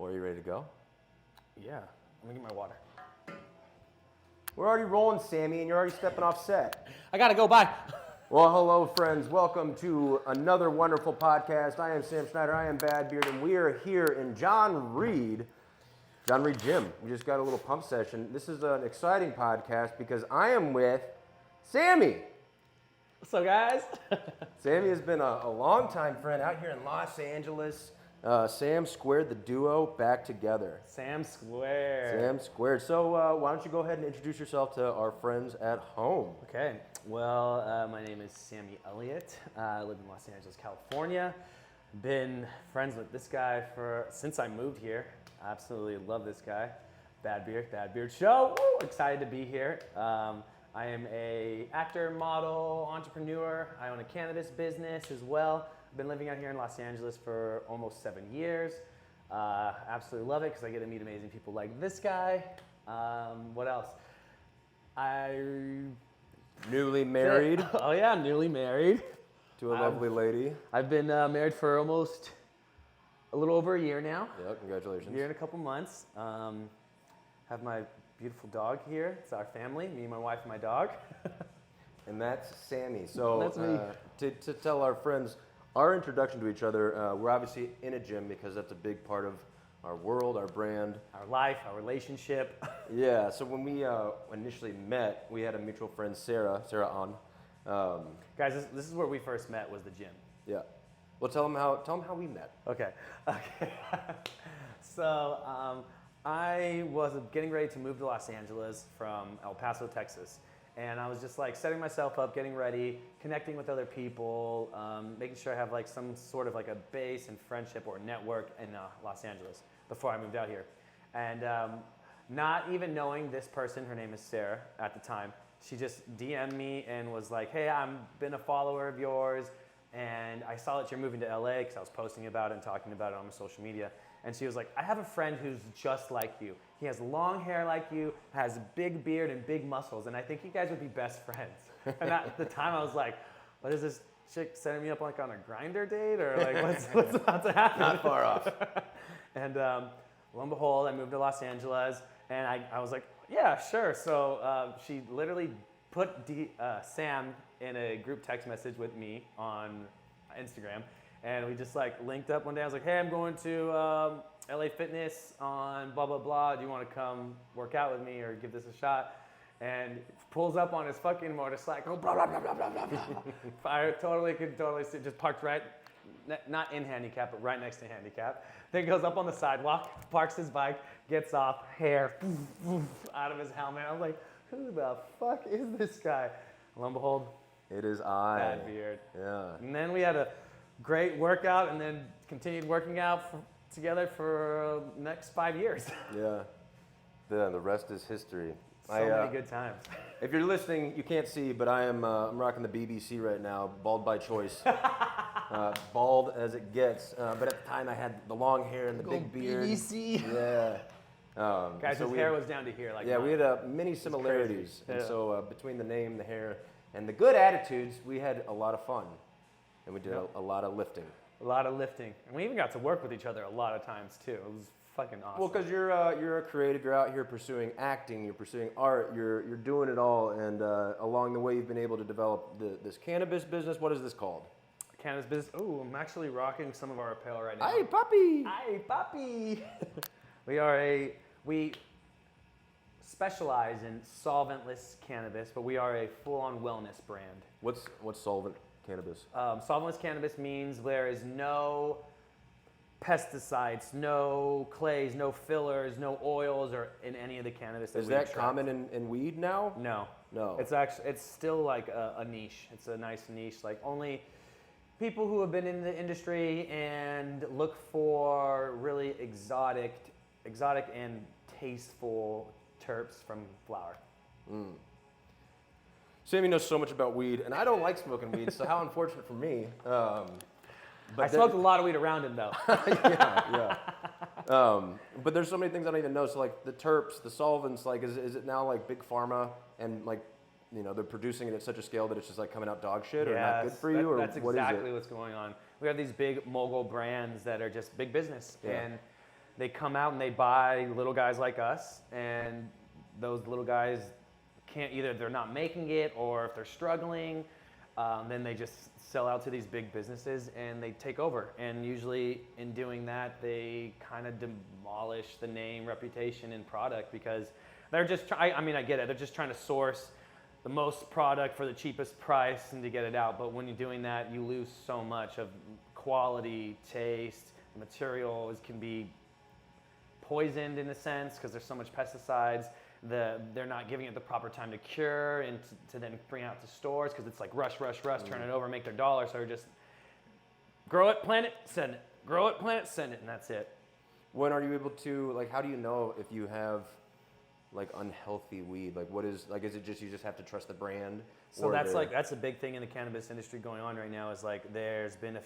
Are you ready to go? Yeah, let me get my water. We're already rolling, Sammy, and you're already stepping off set. I gotta go, bye. Well, hello, friends. Welcome to another wonderful podcast. I am Sam Schneider. I am Bad Beard, and we are here in John Reed Gym. We just got a little pump session. This is an exciting podcast because I am with Sammy. What's up, guys? Sammy has been a longtime friend out here in Los Angeles. Sam squared the duo back together. Sam Square. Sam squared. So why don't you go ahead and introduce yourself to our friends at home? Okay, well, my name is Sammy Elliott. I live in Los Angeles, California. Been friends with this guy since I moved here. Absolutely love this guy. Bad Beard Show. Woo! Excited to be here. I am a actor, model, entrepreneur. I own a cannabis business as well. I've been living out here in Los Angeles for almost 7 years. Absolutely love it because I get to meet amazing people like this guy. What else? Newly married. Oh yeah, newly married. To a lovely lady. I've been married for almost a little over a year now. Yeah, congratulations. A year and a couple months. Have my beautiful dog here. It's our family, me, my wife, and my dog. And that's Sammy. So That's me. To tell our friends our introduction to each other, we're obviously in a gym because that's a big part of our world, our brand. Our life, our relationship. Yeah, so when we initially met, we had a mutual friend, Sarah on. Guys, this is where we first met, was the gym. Yeah. Well, tell them how we met. Okay. So I was getting ready to move to Los Angeles from El Paso, Texas. And I was just like setting myself up, getting ready, connecting with other people, making sure I have like some sort of like a base and friendship or network in Los Angeles before I moved out here. And not even knowing this person, her name is Sarah at the time, she just DM'd me and was like, hey, I've been a follower of yours, and I saw that you're moving to LA because I was posting about it and talking about it on my social media. And she was like, I have a friend who's just like you. He has long hair like you, has a big beard and big muscles, and I think you guys would be best friends. And at the time I was like, what is this chick setting me up like on a grinder date? Or like, what's about to happen? Not far off. And lo and behold, I moved to Los Angeles, and I was like, yeah, sure. So she literally put Sam in a group text message with me on Instagram. And we just like linked up one day. I was like, hey, I'm going to LA Fitness on blah, blah, blah. Do you want to come work out with me or give this a shot? And he pulls up on his fucking motorcycle, blah, blah, blah, blah, blah, blah, blah. I could totally see, just parked right, not in handicap, but right next to handicap. Then goes up on the sidewalk, parks his bike, gets off, hair out of his helmet. I was like, who the fuck is this guy? Lo and behold, It is I. Bad Beard. Yeah. And then we had a great workout and then continued working out together for the next 5 years. Yeah. The rest is history. So many good times. If you're listening, you can't see, but I'm rocking the BBC right now, bald by choice. Bald as it gets. But at the time I had the long hair and the big beard. BBC. Yeah. Guys, so his hair was down to here. Like we had many similarities. And so between the name, the hair, and the good attitudes, we had a lot of fun. And we did a lot of lifting. A lot of lifting. And we even got to work with each other a lot of times, too. It was fucking awesome. Well, because you're a creative, you're out here pursuing acting, you're pursuing art, you're doing it all, and along the way you've been able to develop this cannabis business. What is this called? Cannabis business. Oh, I'm actually rocking some of our apparel right now. Hey, Papi! Hi, Papi! We specialize in solventless cannabis, but we are a full-on wellness brand. What's solvent cannabis? Solventless cannabis means there is no pesticides, no clays, no fillers, no oils, or in any of the cannabis that Is we that extract. common in weed now? No. No. It's still like a niche. It's a nice niche. Like only people who have been in the industry and look for really exotic and tasteful terps from flower. Mm. Sammy knows so much about weed, and I don't like smoking weed, so how unfortunate for me. I smoked a lot of weed around him, though. yeah. But there's so many things I don't even know. So like the terps, the solvents, like is it now like big pharma and like, you know, they're producing it at such a scale that it's just like coming out dog shit or not good for you? That's exactly what's going on. We have these big mogul brands that are just big business. Yeah. And they come out and they buy little guys like us, and those little guys can't, either they're not making it, or if they're struggling, then they just sell out to these big businesses and they take over. And usually in doing that, they kind of demolish the name, reputation, and product, because they're just I mean, I get it. They're just trying to source the most product for the cheapest price and to get it out. But when you're doing that, you lose so much of quality, taste, materials can be poisoned in a sense because there's so much pesticides. They're not giving it the proper time to cure and to then bring it out to stores, because it's like rush, turn it over, make their dollar. So just grow it, plant it, send it. Grow it, plant it, send it, and that's it. When are you able to, like, how do you know if you have like unhealthy weed? Like, what is, like, is it just you just have to trust the brand? So that's a big thing in the cannabis industry going on right now, is like there's been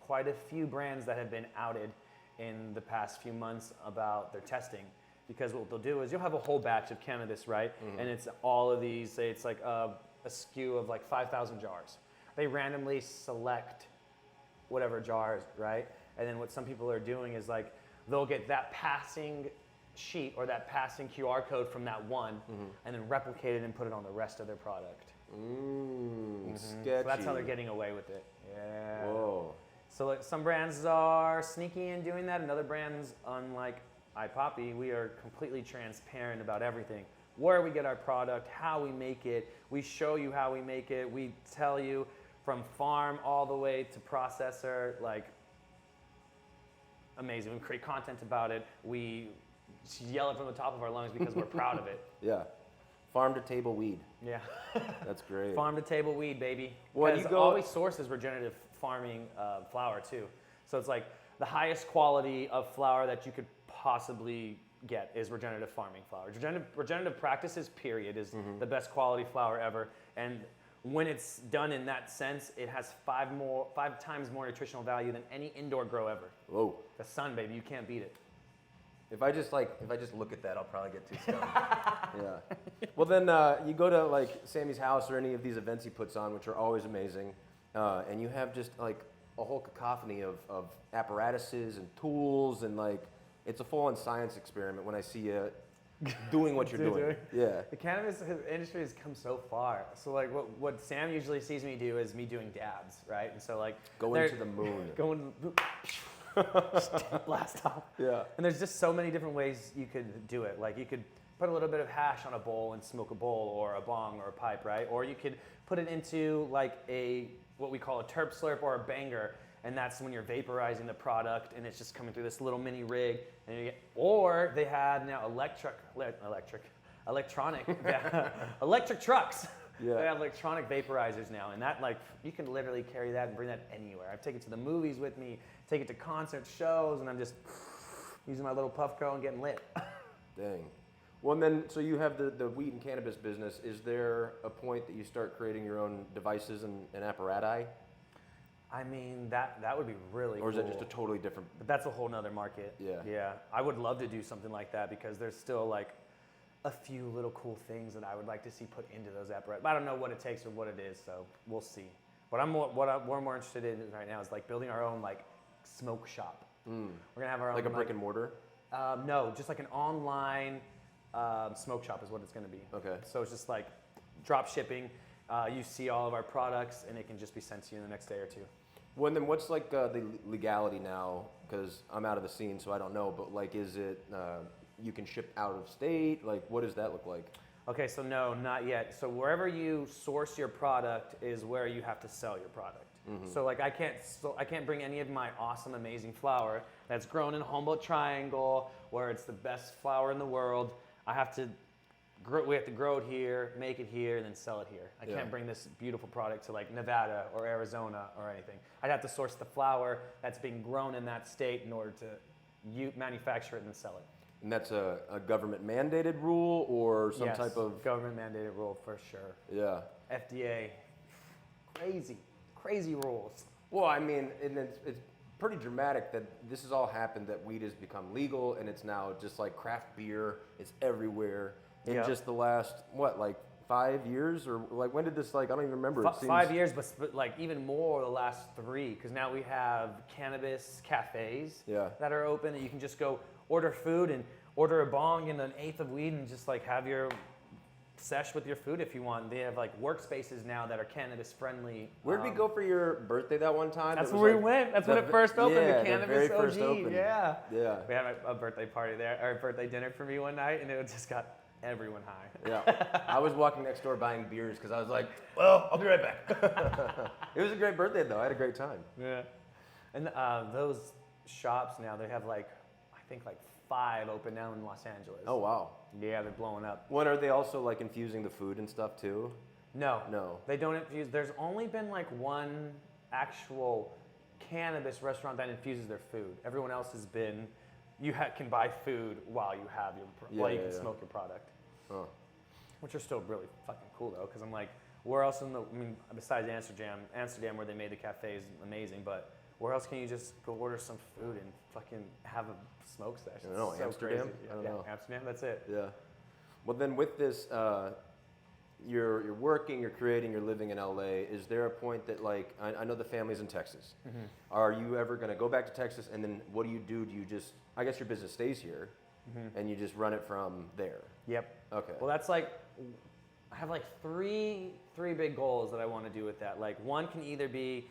quite a few brands that have been outed in the past few months about their testing. Because what they'll do is you'll have a whole batch of cannabis, right? Mm-hmm. And it's all of these, say it's like a SKU of like 5,000 jars. They randomly select whatever jars, right? And then what some people are doing is like, they'll get that passing sheet or that passing QR code from that one, mm-hmm. and then replicate it and put it on the rest of their product. Mm-hmm. Sketchy. So that's how they're getting away with it. Yeah. Whoa. So like some brands are sneaky in doing that, and other brands, unlike Papi, we are completely transparent about everything. Where we get our product, how we make it. We show you how we make it. We tell you from farm all the way to processor, like amazing. We create content about it. We yell it from the top of our lungs because we're proud of it. Yeah. Farm to table weed. Yeah. That's great. Farm to table weed, baby. Well, because all we source is regenerative farming flower too. So it's like the highest quality of flower that you could possibly get is regenerative farming flower. Regenerative practices, period, is mm-hmm. the best quality flower ever. And when it's done in that sense, it has 5 times more nutritional value than any indoor grow ever. Whoa. The sun, baby, you can't beat it. If I just look at that, I'll probably get too stoned. Yeah. Well, then you go to like Sammy's house or any of these events he puts on, which are always amazing, and you have just like a whole cacophony of apparatuses and tools, and like it's a full-on science experiment when I see you doing what you're doing. Yeah. The cannabis industry has come so far. So like what Sam usually sees me do is me doing dabs, right? And so like going to the moon. Going blast off. Yeah. And there's just so many different ways you could do it. Like you could put a little bit of hash on a bowl and smoke a bowl or a bong or a pipe, right? Or you could put it into like what we call a terp slurp or a banger, and that's when you're vaporizing the product and it's just coming through this little mini rig. And or they have now electric trucks. Yeah. They have electronic vaporizers now, and that, like, you can literally carry that and bring that anywhere. I've taken it to the movies with me, take it to concerts, shows, and I'm just using my little puff girl and getting lit. Dang. Well, and then, so you have the weed and cannabis business. Is there a point that you start creating your own devices and apparati? I mean, that would be really cool. Or is that just a totally different? But that's a whole nother market. Yeah. Yeah. I would love to do something like that, because there's still like a few little cool things that I would like to see put into those apparatus. I don't know what it takes or what it is, so we'll see. What we're more interested in right now is like building our own like smoke shop. Mm. We're gonna have our own, like a brick and mortar. No, just like an online smoke shop is what it's gonna be. Okay. So it's just like drop shipping. You see all of our products, and it can just be sent to you in the next day or two. Well, then what's like the legality now? Because I'm out of the scene, so I don't know. But like, is it you can ship out of state? Like, what does that look like? Okay, so no, not yet. So wherever you source your product is where you have to sell your product. Mm-hmm. So like I can't bring any of my awesome, amazing flower that's grown in Humboldt Triangle, where it's the best flower in the world. We have to grow it here, make it here, and then sell it here. I can't bring this beautiful product to like Nevada or Arizona or anything. I'd have to source the flower that's being grown in that state in order to manufacture it and then sell it. And that's a government mandated rule or some type of government mandated rule for sure. Yeah. FDA, crazy rules. Well, I mean, and it's pretty dramatic that this has all happened, that weed has become legal, and it's now just like craft beer. It's everywhere. In just the last, like 5 years, or like when did this like I don't even remember. It seems... 5 years, but like even more the last 3, because now we have cannabis cafes that are open that you can just go order food and order a bong and an eighth of weed and just like have your sesh with your food if you want. They have like workspaces now that are cannabis friendly. Where'd we go for your birthday that one time? That's where we went. That's when it first opened. The cannabis very OG. first opened. Yeah. Yeah. We had a birthday party there, or a birthday dinner for me one night, and it just got everyone high. Yeah. I was walking next door buying beers because I was like, well, I'll be right back. It was a great birthday though. I had a great time. Yeah. And those shops now, they have like, I think like 5 open now in Los Angeles. Oh wow. Yeah, they're blowing up. When are they also like infusing the food and stuff too? No. No. They don't infuse. There's only been like one actual cannabis restaurant that infuses their food. Everyone else has been, you can buy food while you have your, you can smoke your product. Oh. Which are still really fucking cool though, because I'm like, where else besides Amsterdam where they made the cafes amazing, but where else can you just go order some food and fucking have a smoke session? I don't know, so Amsterdam? crazy. I don't know. Amsterdam, that's it. Yeah. Well, then with this, you're working, you're creating, you're living in LA. Is there a point that like, I know the family's in Texas. Mm-hmm. Are you ever going to go back to Texas, and then what do? Do you just, I guess your business stays here, and you just run it from there? Yep. Okay. Well, that's like, I have like three big goals that I want to do with that. Like one can either be,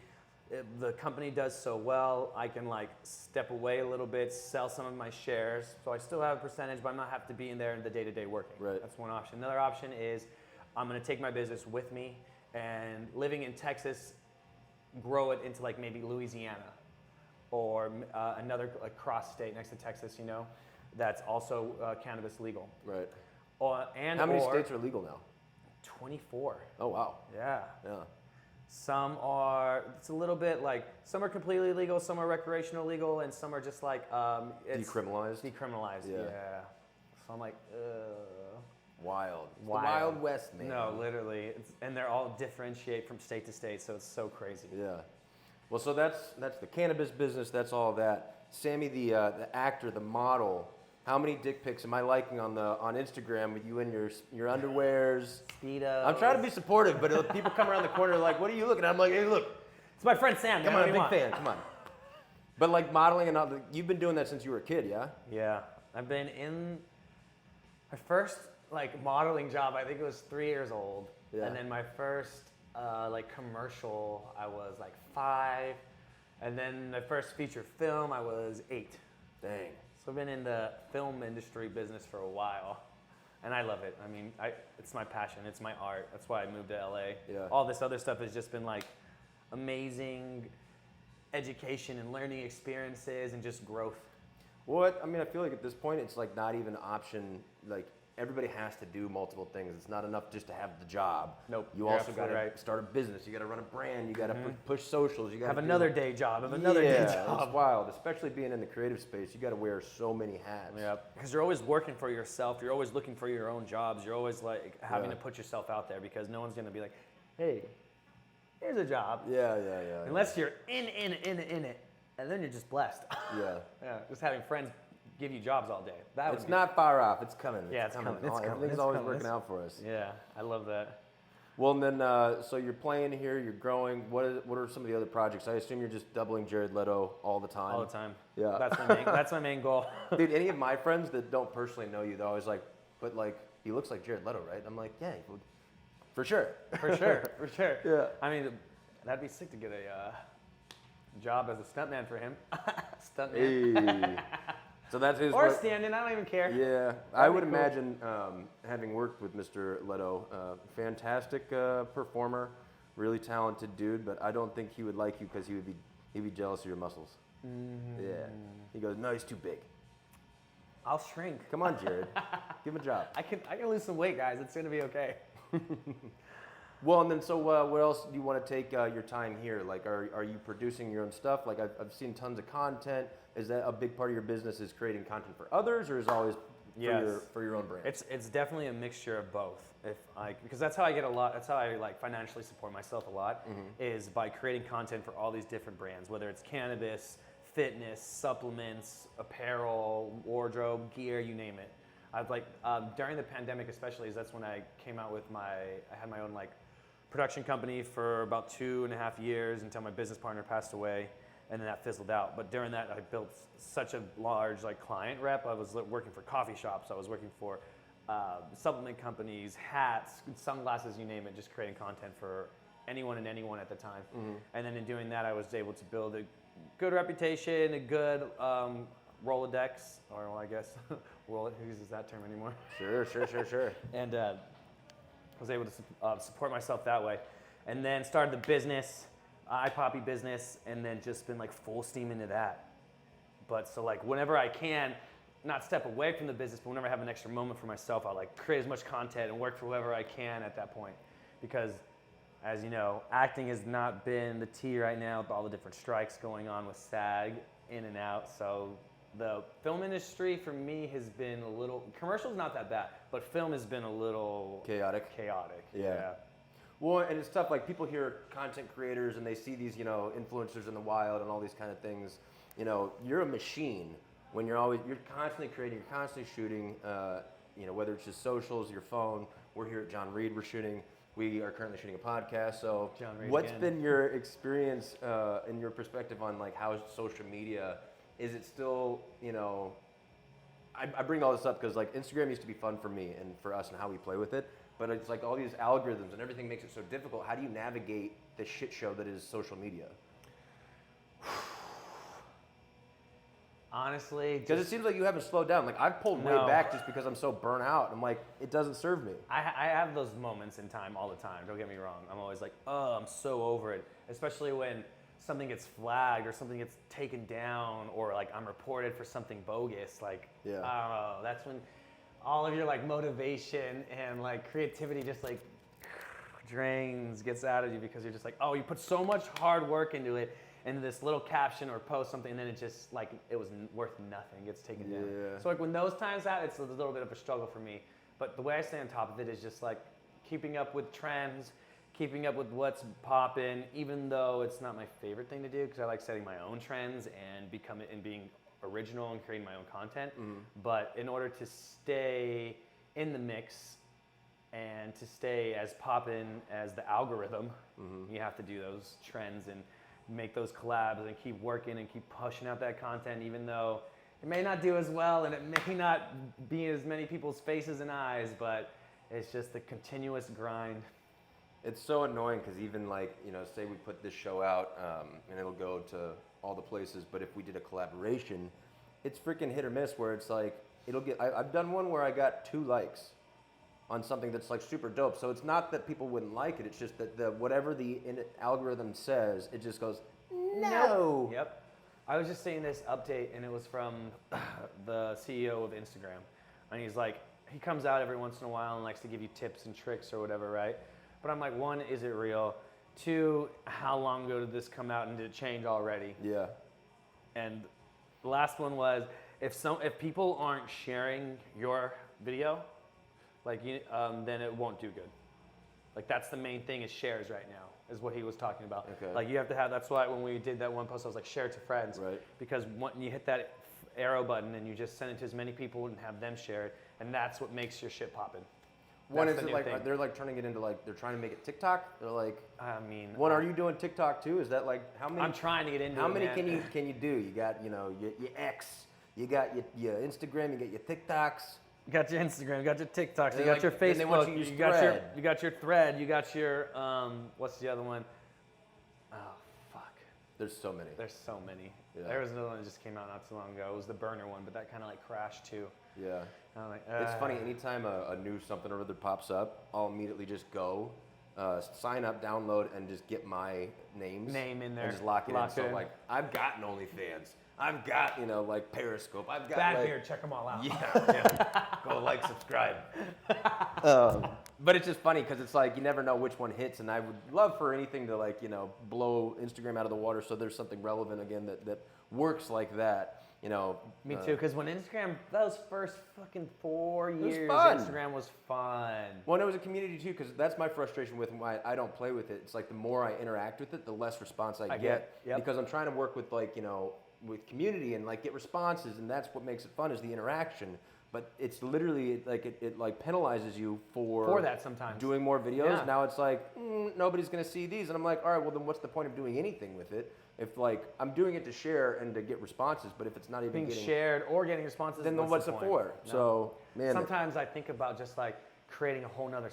if the company does so well, I can like step away a little bit, sell some of my shares, so I still have a percentage, but I'm not have to be in there in the day-to-day working. Right. That's one option. Another option is I'm going to take my business with me and living in Texas, grow it into like maybe Louisiana or another like cross state next to Texas, you know, that's also cannabis legal. Right. And how many states are legal now? 24. Oh wow. Yeah. Yeah. Some are, it's a little bit like, some are completely legal, some are recreational legal, and some are just like, it's decriminalized? Decriminalized, yeah. So I'm like, Wild. It's the Wild West, man. No, literally. And they're all differentiate from state to state, so it's so crazy. Yeah. Well, so that's the cannabis business, that's all that. Sammy, the actor, the model, how many dick pics am I liking on Instagram with you in your underwears? Speedos. I'm trying to be supportive, but people come around the corner like, what are you looking at? I'm like, hey, look. It's my friend Sam. Come on, I'm a big fan. Come on. But like modeling and all, you've been doing that since you were a kid, yeah? Yeah. I've been in my first like modeling job, I think it was 3 years old. Yeah. And then my first like commercial, I was like 5. And then the first feature film, I was 8. Dang. So I've been in the film industry business for a while, and I love it. I mean, it's my passion. It's my art. That's why I moved to LA. Yeah. All this other stuff has just been like amazing education and learning experiences and just growth. What? I mean, I feel like at this point, it's like not even an option. Like everybody has to do multiple things. It's not enough just to have the job. Nope. You also got to start a business. You got to run a brand. You got to push socials. You got to have another day job. Have another day job. It's wild. Especially being in the creative space, you got to wear so many hats. Yeah. Because you're always working for yourself. You're always looking for your own jobs. You're always like having to put yourself out there because no one's gonna be like, hey, here's a job. Yeah. Unless you're in it, and then you're just blessed. Yeah. Yeah. Just having friends give you jobs all day. It's not far off. It's coming. Yeah, it's coming. Everything's always working out for us. Yeah, I love that. Well, and then so you're playing here, you're growing. What are some of the other projects? I assume you're just doubling Jared Leto all the time. All the time. Yeah. That's my main goal. Dude, any of my friends that don't personally know you, they're always like, but like, he looks like Jared Leto, right? I'm like, yeah, for sure. For sure. Yeah. I mean, that'd be sick to get a job as a stuntman for him. Stuntman. Hey. So that's his. Or stand-in, I don't even care. Yeah, I would imagine having worked with Mr. Leto, fantastic performer, really talented dude, but I don't think he would like you because he'd be jealous of your muscles. Mm-hmm. Yeah. He goes, no, he's too big. I'll shrink. Come on, Jared. Give him a job. I can lose some weight, guys. It's gonna be okay. Well, and then so what else do you want to take your time here? Like, are you producing your own stuff? Like, I've seen tons of content. Is that a big part of your business is creating content for others, or is it always for your own brand? It's definitely a mixture of both. Because that's how I get a lot. That's how I like financially support myself a lot, is by creating content for all these different brands, whether it's cannabis, fitness, supplements, apparel, wardrobe, gear, you name it. I've like during the pandemic, especially, that's when I came out with I had my own like production company for about 2.5 years until my business partner passed away, and then that fizzled out. But during that, I built such a large like client rep. I was working for coffee shops. I was working for supplement companies, hats, sunglasses, you name it, just creating content for anyone and anyone at the time. And then in doing that, I was able to build a good reputation, a good Rolodex, or well, I guess, who uses that term anymore? Sure. And was able to support myself that way. And then started the business, Papi business, and then just been like full steam into that. But so like whenever I can, not step away from the business, but whenever I have an extra moment for myself, I'll like create as much content and work for whoever I can at that point. Because as you know, acting has not been the tea right now with all the different strikes going on with SAG in and out. So the film industry for me has been a little, commercial's not that bad, but film has been a little chaotic. Yeah. Well, and it's tough, like people hear content creators and they see these, influencers in the wild and all these kind of things. You're a machine when you're constantly creating, you're constantly shooting, whether it's just socials, your phone. We're here at John Reed, we are currently shooting a podcast. So what's been your experience and your perspective on like how social media, is it still, I bring all this up because like Instagram used to be fun for me and for us and how we play with it, but it's like all these algorithms and everything makes it so difficult. How do you navigate the shit show that is social media? Honestly, because it seems like you haven't slowed down. Like I've pulled way back just because I'm so burnt out. I'm like, it doesn't serve me. I have those moments in time all the time. Don't get me wrong. I'm always like, oh, I'm so over it. Especially when something gets flagged or something gets taken down or like I'm reported for something bogus. Like, I don't know. That's when all of your like motivation and like creativity just like gets out of you because you're just like, oh, you put so much hard work into it. And this little caption or post something, and then it just like it was worth nothing, gets taken down. So like when those times happen, it's a little bit of a struggle for me. But the way I stay on top of it is just like keeping up with trends, keeping up with what's popping, even though it's not my favorite thing to do because I like setting my own trends and being original and creating my own content. But in order to stay in the mix and to stay as poppin' as the algorithm, you have to do those trends and make those collabs and keep working and keep pushing out that content, even though it may not do as well and it may not be in as many people's faces and eyes, but it's just the continuous grind. It's so annoying because even like, say we put this show out and it'll go to all the places, but if we did a collaboration, it's freaking hit or miss where it's like, I've done one where I got 2 likes on something that's like super dope. So it's not that people wouldn't like it. It's just that whatever the algorithm says, it just goes, no. Yep. I was just seeing this update and it was from the CEO of Instagram. And he's like, he comes out every once in a while and likes to give you tips and tricks or whatever, right? But I'm like, 1, is it real? 2, how long ago did this come out and did it change already? Yeah. And the last one was, if people aren't sharing your video, like then it won't do good. Like that's the main thing is shares right now, is what he was talking about. Okay. Like you have to have, that's why when we did that one post, I was like, share it to friends. Right. Because when you hit that arrow button and you just send it to as many people and have them share it, and that's what makes your shit poppin'. One is it like, they're like turning it into like, they're trying to make it TikTok? They're like, are you doing TikTok too? Is that like, how many? I'm trying to get into it, How many can you do? You got, your X, you got your Instagram, you got your TikToks. You got your Instagram, you got your TikToks, you got your Facebook, you got your Thread, you got your, what's the other one? Oh, fuck. There's so many. Yeah. There was another one that just came out not too long ago. It was the burner one, but that kind of like crashed too. Yeah. I'm like, It's funny, anytime a new something or other pops up, I'll immediately just go, sign up, download, and just get my name in there. And just lock it in. So like, I've got an OnlyFans. I've got, like Periscope. I've got Bad Beard, check them all out. Yeah. Go like, subscribe. But it's just funny because it's like you never know which one hits, and I would love for anything to like, blow Instagram out of the water so there's something relevant again that works like that. Me too, because when Instagram, those first fucking 4 years, Instagram was fun. Well, it was a community too, because that's my frustration with why I don't play with it. It's like the more I interact with it, the less response I get. Yep. Because I'm trying to work with like, with community and like get responses, and that's what makes it fun is the interaction. But it's literally like it like penalizes you for that sometimes doing more videos. Yeah. Now it's like nobody's gonna see these, and I'm like, all right, well then what's the point of doing anything with it? If like I'm doing it to share and to get responses, but if it's not even being getting shared or getting responses, then what's the point? for? No. So man, Sometimes I think about just like creating a whole nother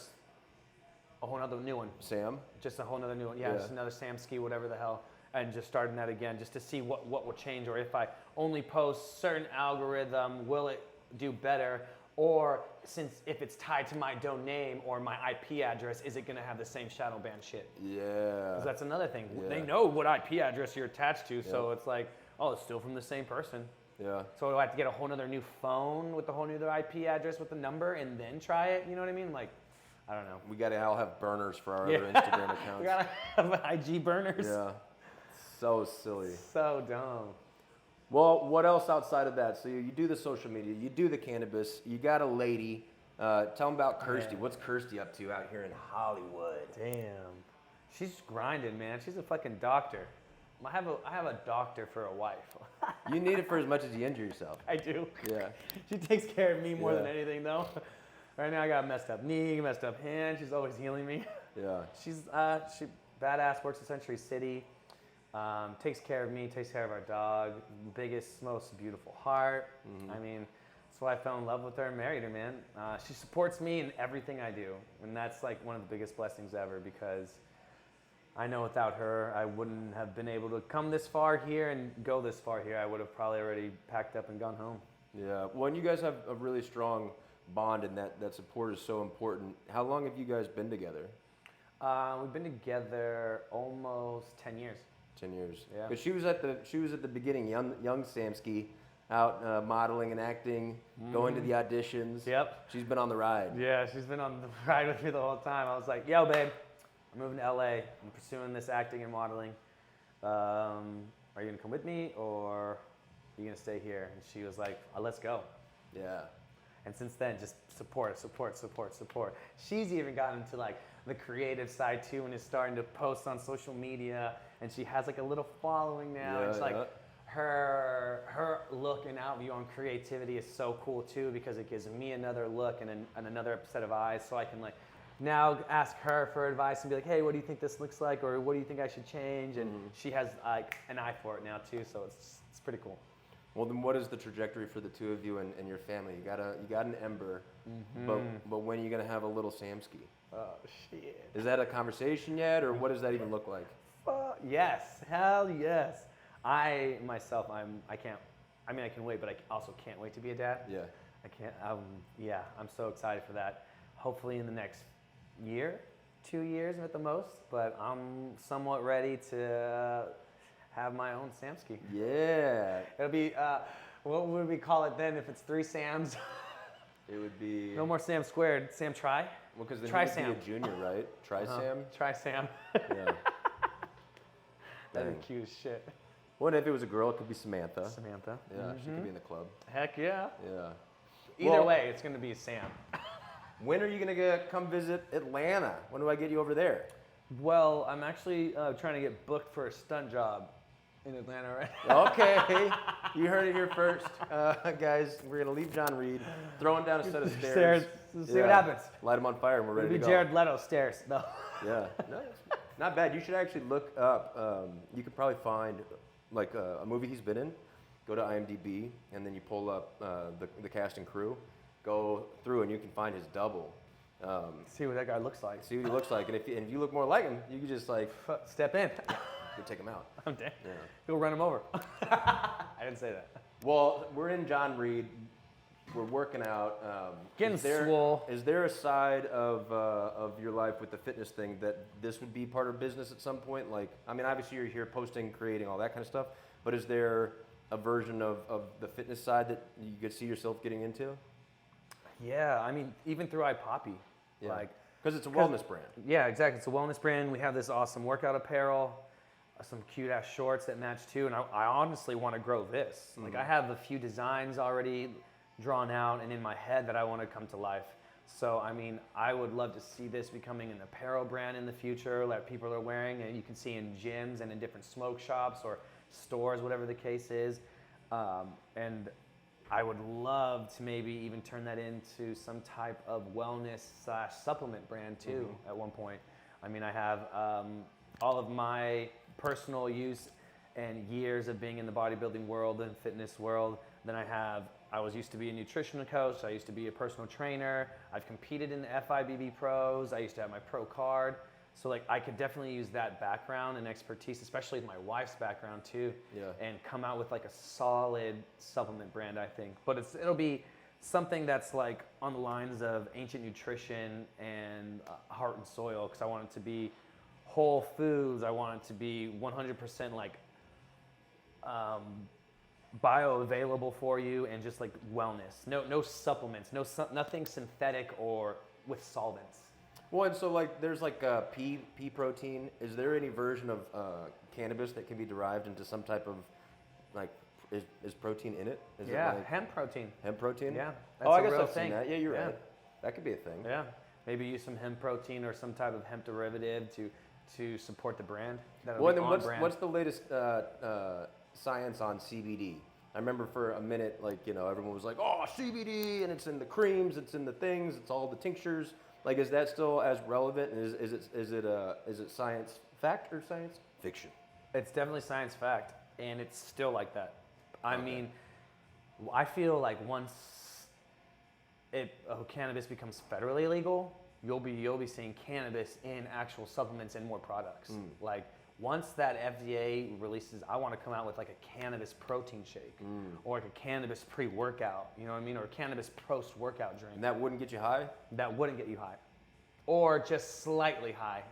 new one. Sam, Just a whole nother new one. Yeah, just another Samski, whatever the hell. And just starting that again, just to see what will change, or if I only post certain algorithm, will it do better? Or if it's tied to my domain or my IP address, is it gonna have the same shadow ban shit? yeah. 'Cause that's another thing. Yeah. They know what IP address you're attached to, so it's like, oh, it's still from the same person. Yeah. So do I have to get a whole nother new phone with a whole new IP address with the number and then try it? You know what I mean? Like, I don't know. We gotta all have burners for our other Instagram accounts. We gotta have IG burners. Yeah. So silly. So dumb. Well, what else outside of that? So you do the social media, you do the cannabis, you got a lady. Tell them about Kirsty. Yeah. What's Kirsty up to out here in Hollywood? Damn. She's grinding, man. She's a fucking doctor. I have a doctor for a wife. You need it for as much as you injure yourself. I do. Yeah. She takes care of me more than Yeah. anything, though. Right now, I got a messed up knee, messed up hand. She's always healing me. Yeah. She badass. Works in Century City. Takes care of me. Takes care of our dog. Biggest, most beautiful heart. I mean, that's why I fell in love with her and married her, man. She supports me in everything I do, and that's like one of the biggest blessings ever, because I know without her, I wouldn't have been able to come this far here and go this far here. I would have probably already packed up and gone home. Yeah. Well, and you guys have a really strong bond, and that support is so important. How long have you guys been together? We've been together almost 10 years. 10 years. Yeah. But she was at the beginning, young Samsky, out modeling and acting, going to the auditions. Yep. She's been on the ride. Yeah, she's been on the ride with me the whole time. I was like, yo, babe, I'm moving to LA. I'm pursuing this acting and modeling. Are you gonna come with me, or are you gonna stay here? And she was like, let's go. Yeah. And since then, just support. She's even gotten into like the creative side too, and is starting to post on social media. And she has like a little following now. Yeah, It's like yeah. her look and outview on creativity is so cool too, because it gives me another look and another set of eyes, so I can like now ask her for advice and be like, hey, what do you think this looks like, or what do you think I should change? And she has like an eye for it now too, so it's pretty cool. Well, then what is the trajectory for the two of you and your family? You got an Ember, but when are you gonna have a little Samsky? Oh shit. Is that a conversation yet, or what does that even look like? Yes, hell yes. I myself, I can wait, but I also can't wait to be a dad. Yeah. I can't, I'm so excited for that. Hopefully in the next year, 2 years at the most, but I'm somewhat ready to have my own Samsky. Yeah. It'll be, what would we call it then if it's 3 Sams? It would be. No more Sam squared, Sam Tri? Well, because then Tri he would Sam. be a junior, right? Tri Sam. Tri Sam. Yeah. That'd Dang. be cute as shit. Well, and if it was a girl, it could be Samantha. Samantha. Yeah, she could be in the club. Heck yeah. Yeah. Either Well, way, it's gonna be a Sam. When are you gonna come visit Atlanta? When do I get you over there? Well, I'm actually trying to get booked for a stunt job in Atlanta right now. Okay, you heard it here first, guys. We're gonna leave John Reed, throwing down a set of stairs. See what happens. Light them on fire, and we're ready It'll to be go. Jared Leto stairs. No. Yeah, no, it's not bad. You should actually look up. You could probably find like a movie he's been in. Go to IMDb, and then you pull up the cast and crew. Go through, and you can find his double. See what that guy looks like. See what he looks like, and if you look more like him, you can just like Step in. you take him out. I'm dead. Yeah. He'll run him over. I didn't say that. Well, we're in John Reed. We're working out. Getting swole. Is there a side of your life with the fitness thing that this would be part of business at some point? Like, I mean, obviously you're here posting, creating, all that kind of stuff. But is there a version of the fitness side that you could see yourself getting into? Yeah, I mean, even through Papi. Yeah. Like, because it's a wellness brand. yeah, exactly. It's a wellness brand. We have this awesome workout apparel, some cute ass shorts that match too. And I honestly want to grow this. Like, I have a few designs already drawn out and in my head that I want to come to life. So, I mean, I would love to see this becoming an apparel brand in the future that people are wearing and you can see in gyms and in different smoke shops or stores, whatever the case is. And I would love to maybe even turn that into some type of wellness/supplement brand too at one point. I mean, I have all of my personal use and years of being in the bodybuilding world and fitness world. Then I was used to be a nutritional coach. I used to be a personal trainer. I've competed in the FIBB pros. I used to have my pro card. So like I could definitely use that background and expertise, especially my wife's background too, and come out with like a solid supplement brand, I think. But it'll be something that's like on the lines of ancient nutrition and heart and soil, because I want it to be whole foods. I want it to be 100% like bioavailable for you, and just like wellness. No supplements, nothing synthetic or with solvents. Well, and so like there's like pea protein. Is there any version of cannabis that can be derived into some type of like is protein in it? Is it like hemp protein. Hemp protein? Yeah. Oh, I guess real I've seen that. Yeah, you're right. That could be a thing. Yeah. Maybe use some hemp protein or some type of hemp derivative to support the brand. Well, and then what's the latest science on CBD? I remember for a minute, like, you know, everyone was like, oh, CBD, and it's in the creams, it's in the things, it's all the tinctures. Like, is that still as relevant? And is it science fact or science fiction? It's definitely science fact, and it's still like that. I mean, I feel like once cannabis becomes federally legal, you'll be seeing cannabis in actual supplements and more products. Like once that FDA releases, I want to come out with like a cannabis protein shake or like a cannabis pre-workout, you know what I mean? Or a cannabis post-workout drink. And that wouldn't get you high? That wouldn't get you high. Or just slightly high,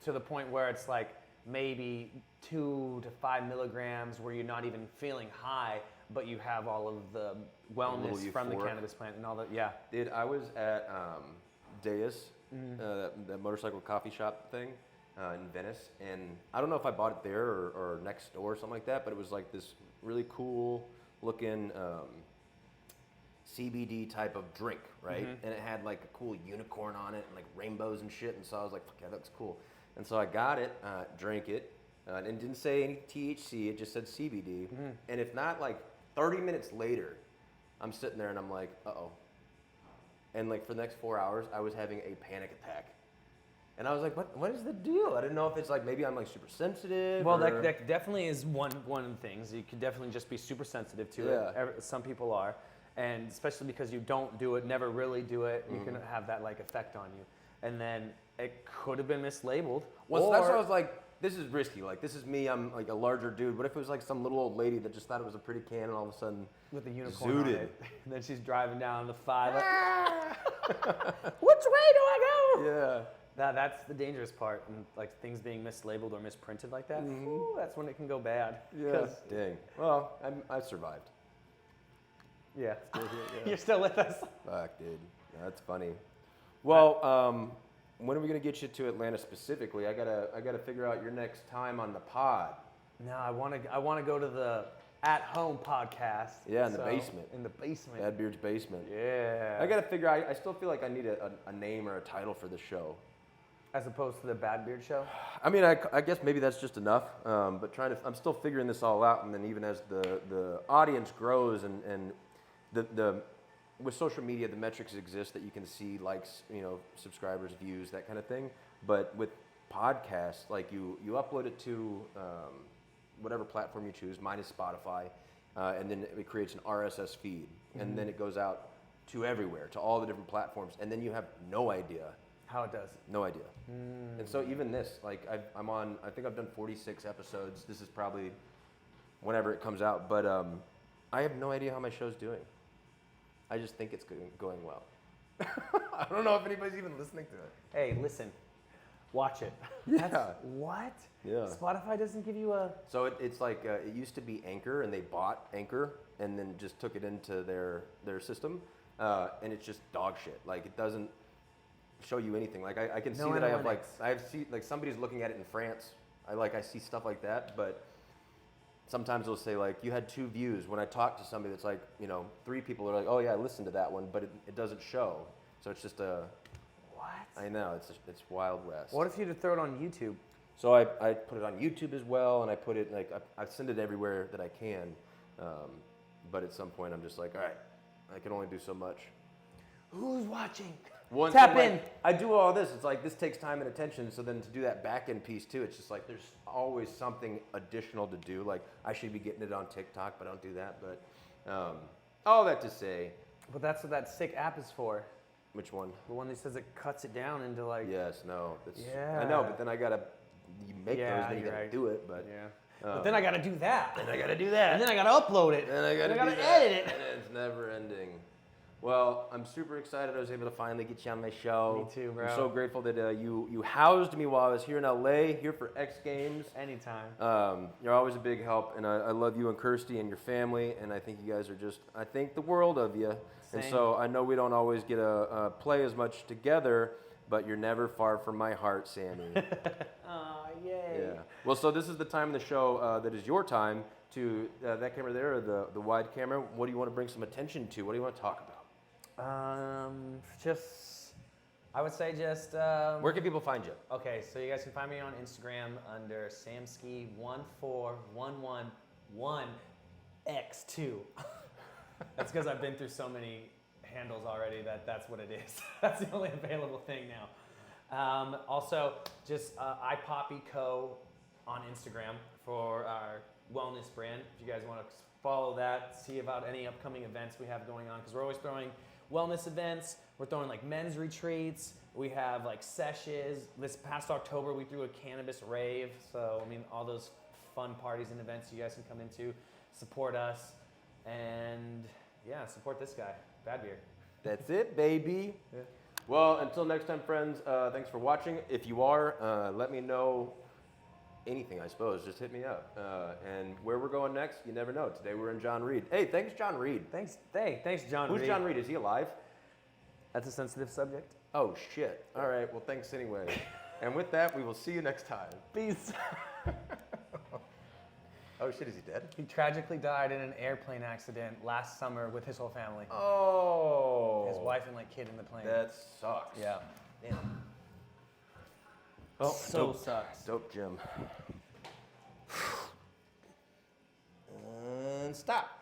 to the point where it's like maybe 2 to 5 milligrams where you're not even feeling high, but you have all of the wellness from the cannabis plant and all that. Yeah. Dude, I was at Deus, that motorcycle coffee shop thing in Venice, and I don't know if I bought it there or next door or something like that, but it was like this really cool looking CBD type of drink, right? And it had like a cool unicorn on it and like rainbows and shit, and so I was like, fuck yeah, that's cool. And so I got it, drank it, and it didn't say any THC, it just said CBD. And if not, like 30 minutes later, I'm sitting there and I'm like, uh-oh. And like for the next 4 hours, I was having a panic attack. And I was like, what is the deal? I didn't know if it's like, maybe I'm like super sensitive. Well, that definitely is one of the things. You could definitely just be super sensitive to it. Some people are. And especially because you don't do it, never really do it, you can have that like effect on you. And then it could have been mislabeled. Well, so that's why I was like, this is risky. Like, this is me, I'm like a larger dude. What if it was like some little old lady that just thought it was a pretty can and all of a sudden with the unicorn on it. And then she's driving down the 5. Like, which way do I go? Yeah. That's the dangerous part, and like things being mislabeled or misprinted like that. Ooh, that's when it can go bad. Yeah. Dang. Well, I survived. Yeah. You're still with us. Fuck, dude. That's funny. Well, when are we gonna get you to Atlanta specifically? I gotta figure out your next time on the pod. No, I wanna go to the At Home podcast. Yeah, in the basement. In the basement. Bad Beard's basement. Yeah. I gotta figure out. I still feel like I need a name or a title for the show. As opposed to the Bad Beard show? I mean, I guess maybe that's just enough. But I'm still figuring this all out, and then even as the audience grows and with social media, the metrics exist that you can see likes, you know, subscribers, views, that kind of thing. But with podcasts, like you upload it to whatever platform you choose. Mine is Spotify, and then it creates an RSS feed, and then it goes out to everywhere, to all the different platforms, and then you have no idea how it does. No idea. And so even this, like I'm on, I think I've done 46 episodes. This is probably whenever it comes out, but I have no idea how my show's doing. I just think it's going well. I don't know if anybody's even listening to it. Hey, listen, watch it. Yeah. What? Yeah. Spotify doesn't give you a... So it's like, it used to be Anchor, and they bought Anchor and then just took it into their system, and it's just dog shit. Like, it doesn't show you anything. Like, I can see that I have somebody's looking at it in France. I see stuff like that, but sometimes it'll say like, you had 2 views. When I talk to somebody that's like, you know, 3 people are like, oh yeah, I listened to that one, but it doesn't show. So it's just What? I know, it's Wild West. What if you had to throw it on YouTube? So I put it on YouTube as well, and I put it I send it everywhere that I can. But at some point, I'm just like, all right, I can only do so much. Who's watching? Tap Tap in. I do all this. It's like this takes time and attention. So then to do that back end piece too, it's just like there's always something additional to do. Like I should be getting it on TikTok, but I don't do that. But all that to say, But that's what that sick app is for. which one? The one that says it cuts it down into like. Yes, no. That's, Yeah. I know, but then I gotta you make Yeah, those, then you you're gotta right. do it. But Yeah. But then I gotta do that. then I gotta do that. And then I gotta upload it. And I gotta, do that. edit it. And it's never ending. Well, I'm super excited I was able to finally get you on my show. Me too, bro. I'm so grateful that you housed me while I was here in LA, here for X Games. Anytime. You're always a big help, and I love you and Kirsty and your family, and I think you guys are just, I think the world of you. And Same. so I know we don't always get to play as much together, but you're never far from my heart, Sammy. Aw, yay. Yeah. Well, so this is the time in the show that is your time to, that camera there, or the wide camera, what do you want to bring some attention to? What do you want to talk about? I would say just. Where can people find you? Okay, so you guys can find me on Instagram under Samsky14111X2. That's because I've been through so many handles already that's what it is. That's the only available thing now. Also, just iPoppy Co. on Instagram for our wellness brand. If you guys want to follow that, see about any upcoming events we have going on, because we're always throwing wellness events. We're throwing like men's retreats. We have like sessions. This past October, we threw a cannabis rave. So, I mean, all those fun parties and events you guys can come into, support us, and yeah, support this guy, Bad Beer. That's it, baby. Yeah. Well, until next time, friends, thanks for watching. If you are, let me know anything, I suppose. Just hit me up. And where we're going next, you never know. Today we're in John Reed. Hey, thanks, John Reed. Thanks, John. Who's Reed. John Reed? Is he alive? That's a sensitive subject. Oh, shit. All right. Well, thanks anyway. And with that, we will see you next time. Peace. Oh, shit. Is he dead? He tragically died in an airplane accident last summer with his whole family. Oh. His wife and like kid in the plane. That sucks. Yeah. Damn. Oh, So dope. sucks. Dope, Jim. And stop.